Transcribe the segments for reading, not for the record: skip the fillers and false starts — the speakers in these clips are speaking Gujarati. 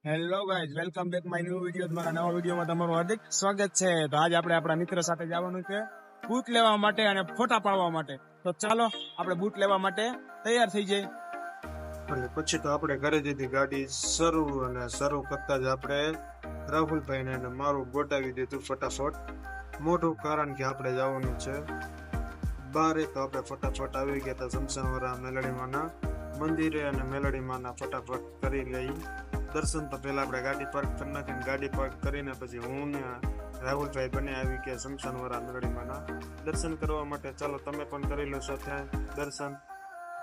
Hello guys, welcome back my new video. તમારા નવા વિડીયોમાં તમારું હાર્દિક સ્વાગત છે. તો આજે આપણે આપણા મિત્ર સાથે જવાનું છે બૂટ લેવા માટે અને ફોટા પાડવા માટે. તો ચાલો આપણે બૂટ લેવા માટે તૈયાર થઈ જઈએ. અને પછી તો આપણે ઘરે જતી ગાડી શરૂ કરતા જ આપણે રાહુલભાઈને અને મારું ગોઠવી દીધું ફટાફટ. મોટું કારણ કે આપણે જવાનું છે બારે. તો આપણે ફટાફટ આવી ગયા હતા શમશાનવાળા મેલડીમાના મંદિરે અને મેલડીમાના ફટાફટ કરી લઈ દર્શન. તો પહેલા આપણે ગાડી પાર્ક કરી નાખીને ગાડી પાર્ક કરીને પછી હું ને રાહુલભાઈ બંને આવી ગયા શમશાનવાળા મેલડીમાના દર્શન કરવા માટે. ચાલો તમે પણ કરી લો સાથે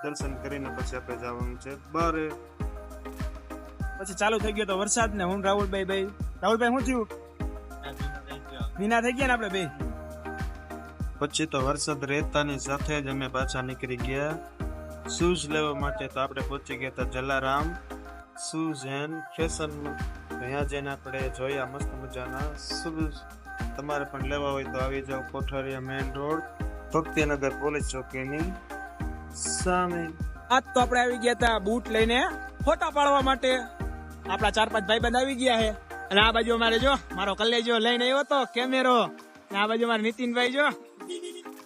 દર્શન કરીને પછી આપણે જવાનું છે બારે. પછી ચાલુ થઈ ગયો તો વરસાદ ને હું રાહુલભાઈ શું થયું? ભીના થઈ ગયા ને આપણે બે. પછી તો વરસાદ રહેતાની સાથે જ અમે પાછા નીકળી ગયા શૂઝ લેવા માટે. તો આપણે પહોંચી ગયા હતા જલારામ શૂઝ એન્ડ ફેશન. અહીંયા જઈને આપણે જોયા મસ્ત મજાના શૂઝ. તમારે પણ લેવા હોય તો આવી જાઓ Kothariya main road Bhaktinagar police ચોકીની સામે. આજ તો આપણે આવી ગયા હતા બૂટ લઈને ફોટા પાડવા માટે. આપણા 4-5 ભાઈબંધ આવી ગયા છે. અને આ બાજુ અમારે જો મારો કલેજો લઈને આવ્યો તો કેમેરો. અને આ બાજુ મારા નીતિનભાઈ જો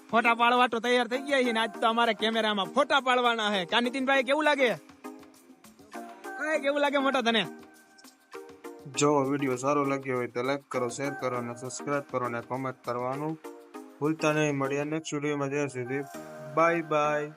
ફોટા પાડવા તો તૈયાર થઈ ગયા છે. ને આજ તો અમારે કેમેરામાં ફોટા પાડવાના છે. કા નીતિનભાઈ કેવું લાગે? કેવું લાગે મોટા તને? જો વિડીયો સારો લાગ્યો હોય તો લાઈક કરો, શેર કરો અને સબસ્ક્રાઇબ કરો અને કોમેન્ટ કરવાનું ભૂલતા નહીં. મળીએ નેક્સ્ટ વિડીયોમાં. જ્યાં સુધી બાય બાય.